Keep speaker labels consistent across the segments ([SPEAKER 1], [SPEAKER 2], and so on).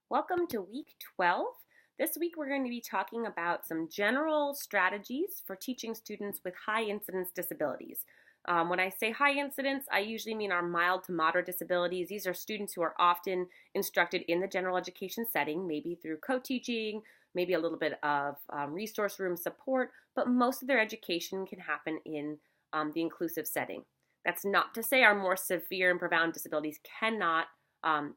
[SPEAKER 1] Welcome to week 12. This week we're going to be talking about some general strategies for teaching students with high incidence disabilities. When I say high incidence, I usually mean our mild to moderate disabilities. These are students who are often instructed in the general education setting, maybe through co-teaching, maybe a little bit of resource room support, but most of their education can happen in the inclusive setting. That's not to say our more severe and profound disabilities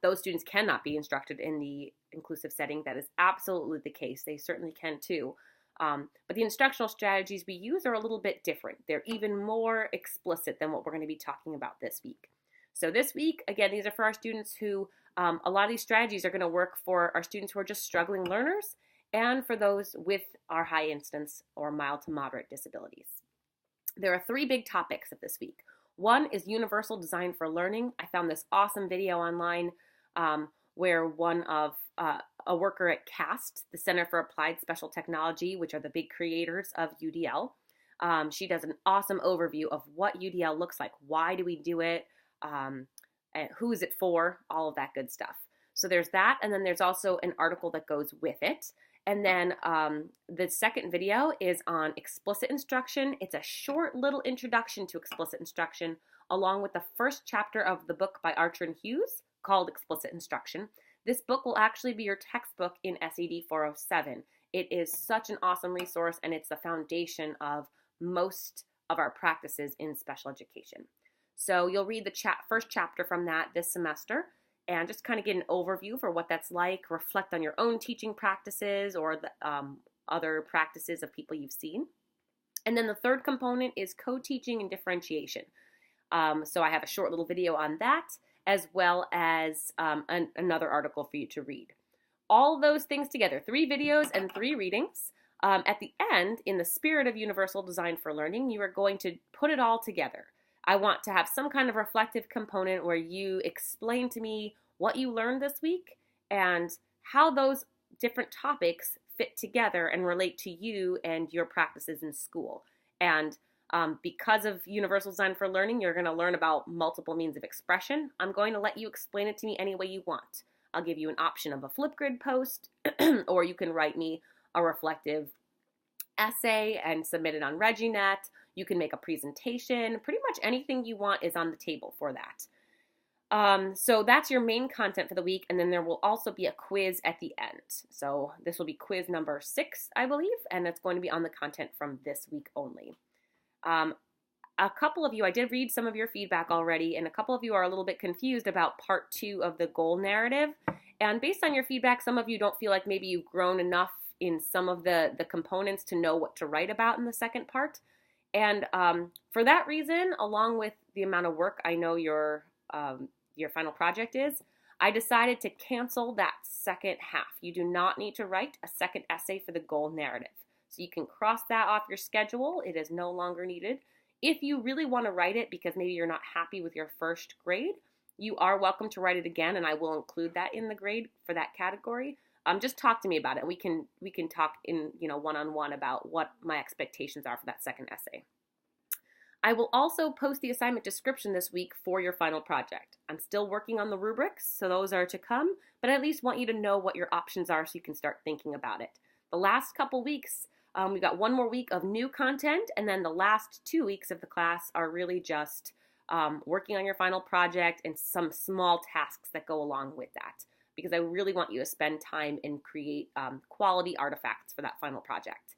[SPEAKER 1] those students cannot be instructed in the inclusive setting. That is absolutely the case. They certainly can too. But the instructional strategies we use are a little bit different. They're even more explicit than what we're going to be talking about this week. So this week, again, these are for our students who, a lot of these strategies are going to work for our students who are just struggling learners and for those with our high instance or mild to moderate disabilities. There are three big topics of this week. One is universal design for learning. I found this awesome video online where one of a worker at CAST, the Center for Applied Special Technology, which are the big creators of UDL. She does an awesome overview of what UDL looks like. Why do we do it? And who is it for? All of that good stuff. So there's that, and then there's also an article that goes with it. And then the second video is on explicit instruction. It's a short little introduction to explicit instruction, along with the first chapter of the book by Archer and Hughes called Explicit Instruction. This book will actually be your textbook in SED 407. It is such an awesome resource, and it's the foundation of most of our practices in special education. So you'll read the first chapter from that this semester, and just kind of get an overview for what that's like, reflect on your own teaching practices or the other practices of people you've seen. And then the third component is co-teaching and differentiation. So I have a short little video on that, as well as another article for you to read. All those things together, 3 videos and 3 readings. At the end, in the spirit of universal design for learning, you are going to put it all together. I want to have some kind of reflective component where you explain to me what you learned this week and how those different topics fit together and relate to you and your practices in school. And because of universal design for learning, you're going to learn about multiple means of expression. I'm going to let you explain it to me any way you want. I'll give you an option of a Flipgrid post, or you can write me a reflective essay and submit it on ReggieNet. You can make a presentation. Pretty much anything you want is on the table for that. So that's your main content for the week, and then there will also be a quiz at the end. So this will be quiz number 6, I believe, and it's going to be on the content from this week only. A couple of you, I did read some of your feedback already, and a couple of you are a little bit confused about part 2 of the goal narrative. And based on your feedback, some of you don't feel like maybe you've grown enough in some of the components to know what to write about in the second part. And for that reason, along with the amount of work I know your final project is, I decided to cancel that second half. You do not need to write a second essay for the goal narrative. So you can cross that off your schedule. It is no longer needed. If you really want to write it because maybe you're not happy with your first grade, you are welcome to write it again, and I will include that in the grade for that category. Just talk to me about it. We can talk in one-on-one about what my expectations are for that second essay. I will also post the assignment description this week for your final project. I'm still working on the rubrics, so those are to come, but I at least want you to know what your options are so you can start thinking about it. The last couple weeks, we've got one more week of new content, and then the last 2 weeks of the class are really just working on your final project and some small tasks that go along with that, because I really want you to spend time and create quality artifacts for that final project.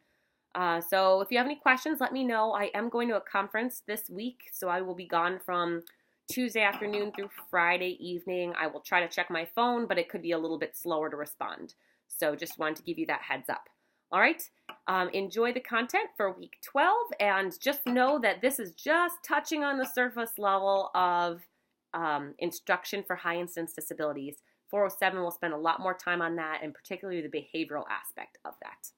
[SPEAKER 1] So if you have any questions, let me know. I am going to a conference this week, so I will be gone from Tuesday afternoon through Friday evening. I will try to check my phone, but it could be a little bit slower to respond. So just wanted to give you that heads up. All right, enjoy the content for week 12, and just know that this is just touching on the surface level of instruction for high incidence disabilities. 407 will spend a lot more time on that, and particularly the behavioral aspect of that.